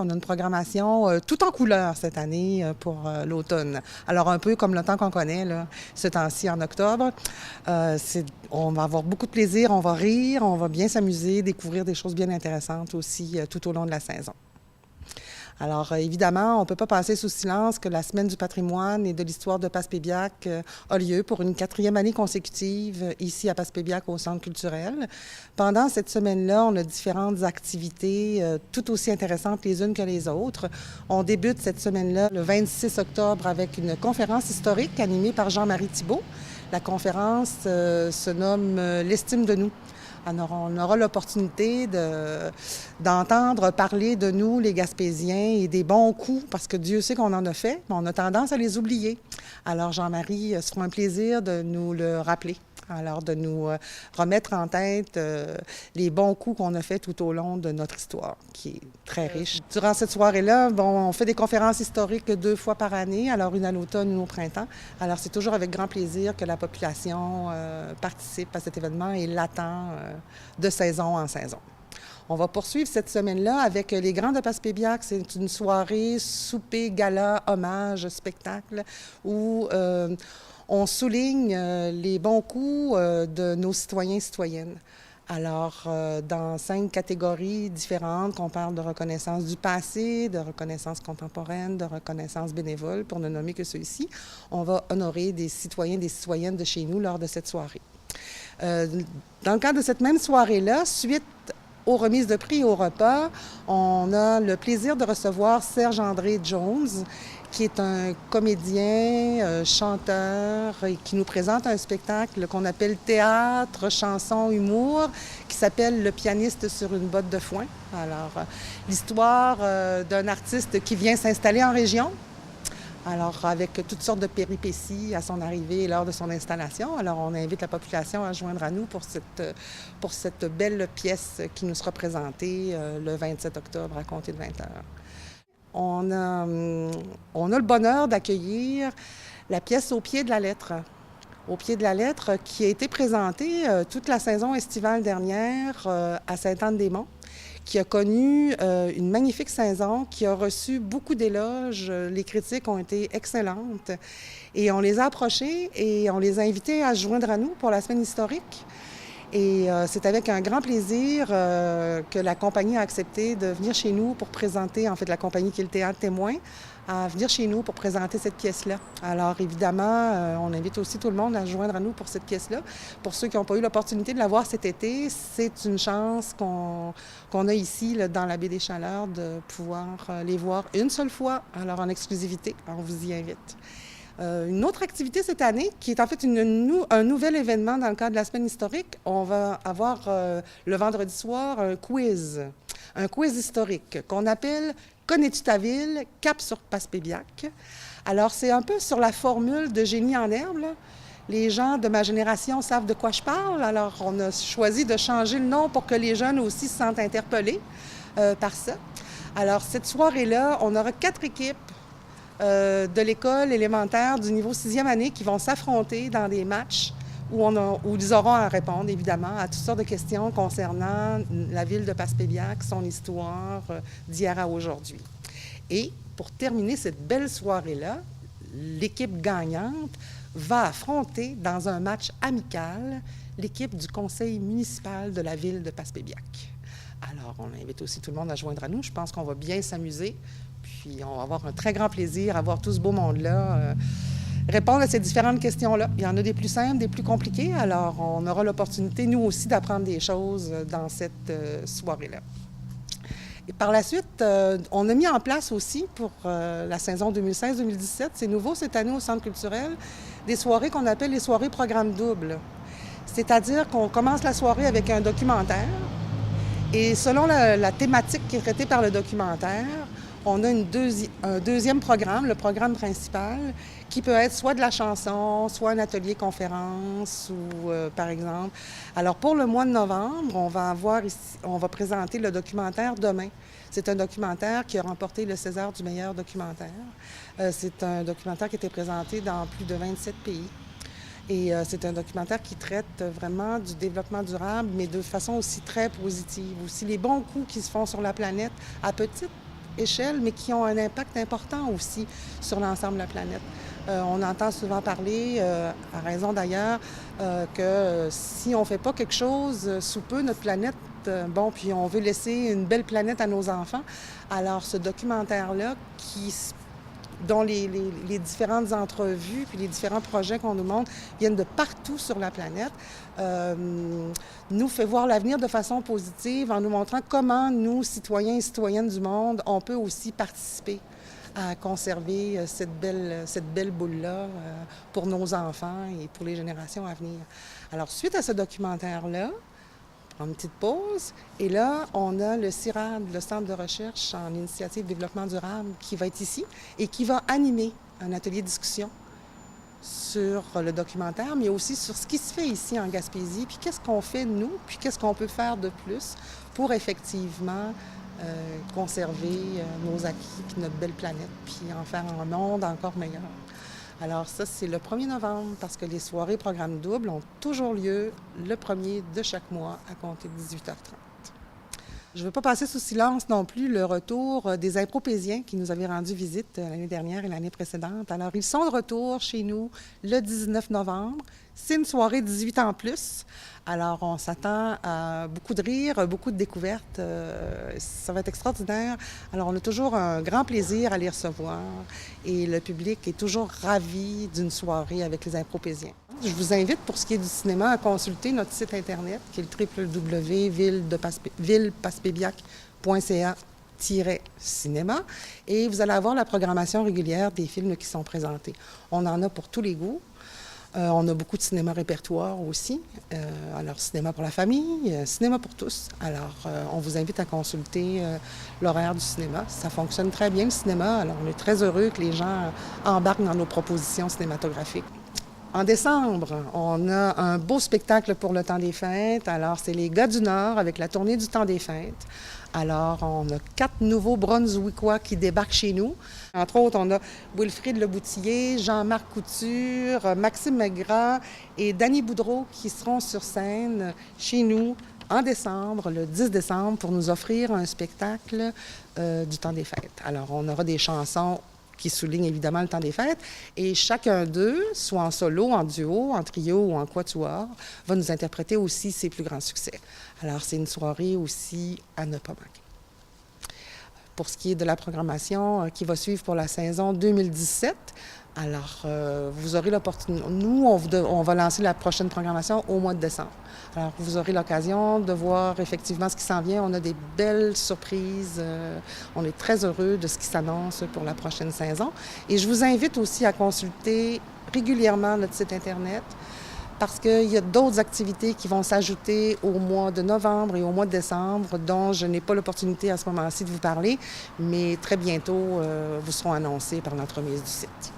On a une programmation tout en couleur cette année pour l'automne. Alors un peu comme le temps qu'on connaît, là, ce temps-ci en octobre. On va avoir beaucoup de plaisir, on va rire, on va bien s'amuser, découvrir des choses bien intéressantes aussi tout au long de la saison. Alors, évidemment, on ne peut pas passer sous silence que la Semaine du patrimoine et de l'histoire de Passepébiac a lieu pour une 4e année consécutive ici à Passepébiac au Centre culturel. Pendant cette semaine-là, on a différentes activités tout aussi intéressantes les unes que les autres. On débute cette semaine-là le 26 octobre avec une conférence historique animée par Jean-Marie Thibault. La conférence se nomme « L'estime de nous ». Alors, on aura l'opportunité d'entendre parler de nous, les Gaspésiens, et des bons coups, parce que Dieu sait qu'on en a fait, mais on a tendance à les oublier. Alors, Jean-Marie, ce sera un plaisir de nous le rappeler. Alors, de nous remettre en tête les bons coups qu'on a fait tout au long de notre histoire, qui est très riche. Durant cette soirée-là, on fait des conférences historiques 2 fois par année, alors une à l'automne, une au printemps. Alors, c'est toujours avec grand plaisir que la population participe à cet événement et l'attend de saison en saison. On va poursuivre cette semaine-là avec les Grands de Passepébiac. C'est une soirée souper, gala, hommage, spectacle, où on souligne les bons coups de nos citoyens et citoyennes. Alors, dans 5 catégories différentes, qu'on parle de reconnaissance du passé, de reconnaissance contemporaine, de reconnaissance bénévole, pour ne nommer que ceux-ci, on va honorer des citoyens et des citoyennes de chez nous lors de cette soirée. Dans le cadre de cette même soirée-là, suite aux remises de prix et au repas, on a le plaisir de recevoir Serge-André Jones, qui est un comédien, chanteur, et qui nous présente un spectacle qu'on appelle théâtre, chanson, humour, qui s'appelle Le pianiste sur une botte de foin. Alors, l'histoire d'un artiste qui vient s'installer en région. Alors, avec toutes sortes de péripéties à son arrivée et lors de son installation. Alors, on invite la population à joindre à nous pour cette belle pièce qui nous sera présentée le 27 octobre à compter de 20 heures. On a le bonheur d'accueillir la pièce Au pied de la lettre. Au pied de la lettre, qui a été présentée toute la saison estivale dernière à Sainte-Anne-des-Monts, qui a connu une magnifique saison, qui a reçu beaucoup d'éloges. Les critiques ont été excellentes. Et on les a approchés et on les a invités à se joindre à nous pour la semaine historique. Et c'est avec un grand plaisir que la compagnie a accepté de venir chez nous pour présenter, en fait, la compagnie qui est le Théâtre Témoin, à venir chez nous pour présenter cette pièce-là. Alors, évidemment, on invite aussi tout le monde à se joindre à nous pour cette pièce-là. Pour ceux qui n'ont pas eu l'opportunité de la voir cet été, c'est une chance qu'on a ici, là, dans la baie des Chaleurs, de pouvoir les voir une seule fois, alors en exclusivité. On vous y invite. Une autre activité cette année, qui est en fait un nouvel événement dans le cadre de la semaine historique, on va avoir le vendredi soir un quiz historique qu'on appelle « Connais-tu ta ville? Cap sur Passepébiac ». Alors, c'est un peu sur la formule de Génie en herbe, là. Les gens de ma génération savent de quoi je parle, alors on a choisi de changer le nom pour que les jeunes aussi se sentent interpellés par ça. Alors, cette soirée-là, on aura 4 équipes de l'école élémentaire du niveau 6e année qui vont s'affronter dans des matchs où ils auront à répondre, évidemment, à toutes sortes de questions concernant la ville de Passepébiac, son histoire d'hier à aujourd'hui. Et pour terminer cette belle soirée-là, l'équipe gagnante va affronter dans un match amical l'équipe du conseil municipal de la ville de Passepébiac. Alors, on invite aussi tout le monde à joindre à nous. Je pense qu'on va bien s'amuser. Puis, on va avoir un très grand plaisir à voir tout ce beau monde-là répondre à ces différentes questions-là. Il y en a des plus simples, des plus compliquées. Alors, on aura l'opportunité, nous aussi, d'apprendre des choses dans cette soirée-là. Et par la suite, on a mis en place aussi pour la saison 2016-2017, c'est nouveau cette année au Centre culturel, des soirées qu'on appelle les soirées programme double. C'est-à-dire qu'on commence la soirée avec un documentaire et selon la thématique qui est traitée par le documentaire, on a un deuxième programme, le programme principal, qui peut être soit de la chanson, soit un atelier conférence ou par exemple. Alors pour le mois de novembre, on va présenter le documentaire Demain. C'est un documentaire qui a remporté le César du meilleur documentaire. C'est un documentaire qui a été présenté dans plus de 27 pays. Et c'est un documentaire qui traite vraiment du développement durable, mais de façon aussi très positive. Aussi les bons coups qui se font sur la planète à petite échelle, mais qui ont un impact important aussi sur l'ensemble de la planète. On entend souvent parler, à raison d'ailleurs, que si on ne fait pas quelque chose, sous peu, notre planète, bon, puis on veut laisser une belle planète à nos enfants. Alors, ce documentaire-là, dont les différentes entrevues puis les différents projets qu'on nous montre viennent de partout sur la planète, nous fait voir l'avenir de façon positive en nous montrant comment nous, citoyens et citoyennes du monde, on peut aussi participer à conserver cette belle boule-là pour nos enfants et pour les générations à venir. Alors, suite à ce documentaire-là, on prend une petite pause, et là, on a le CIRAD, le Centre de recherche en initiative de développement durable, qui va être ici et qui va animer un atelier de discussion sur le documentaire, mais aussi sur ce qui se fait ici en Gaspésie, puis qu'est-ce qu'on fait nous, puis qu'est-ce qu'on peut faire de plus pour effectivement conserver nos acquis, puis notre belle planète, puis en faire un monde encore meilleur. Alors ça, c'est le 1er novembre, parce que les soirées programme double ont toujours lieu le 1er de chaque mois à compter de 18h30. Je ne veux pas passer sous silence non plus le retour des Impropésiens qui nous avaient rendu visite l'année dernière et l'année précédente. Alors, ils sont de retour chez nous le 19 novembre. C'est une soirée 18 ans plus. Alors, on s'attend à beaucoup de rires, beaucoup de découvertes. Ça va être extraordinaire. Alors, on a toujours un grand plaisir à les recevoir et le public est toujours ravi d'une soirée avec les Impropésiens. Je vous invite, pour ce qui est du cinéma, à consulter notre site Internet, qui est le www.villepaspébiac.ca/cinéma, et vous allez avoir la programmation régulière des films qui sont présentés. On en a pour tous les goûts. On a beaucoup de cinéma répertoire aussi. Alors, cinéma pour la famille, cinéma pour tous. Alors, on vous invite à consulter l'horaire du cinéma. Ça fonctionne très bien, le cinéma. Alors, on est très heureux que les gens embarquent dans nos propositions cinématographiques. En décembre, on a un beau spectacle pour le temps des fêtes. Alors, c'est les Gars du Nord avec la tournée du temps des fêtes. Alors, on a 4 nouveaux Brunswickois qui débarquent chez nous. Entre autres, on a Wilfrid Leboutillier, Jean-Marc Couture, Maxime Maigrat et Danny Boudreau qui seront sur scène chez nous en décembre, le 10 décembre, pour nous offrir un spectacle du temps des fêtes. Alors, on aura des chansons qui soulignent évidemment le temps des fêtes, et chacun d'eux, soit en solo, en duo, en trio ou en quatuor, va nous interpréter aussi ses plus grands succès. Alors, c'est une soirée aussi à ne pas manquer. Pour ce qui est de la programmation qui va suivre pour la saison 2017, alors, vous aurez l'opportunité. Nous, on va lancer la prochaine programmation au mois de décembre. Alors, vous aurez l'occasion de voir effectivement ce qui s'en vient. On a des belles surprises. On est très heureux de ce qui s'annonce pour la prochaine saison. Et je vous invite aussi à consulter régulièrement notre site Internet, parce qu'il y a d'autres activités qui vont s'ajouter au mois de novembre et au mois de décembre, dont je n'ai pas l'opportunité à ce moment-ci de vous parler, mais très bientôt, vous seront annoncées par l'entremise du site.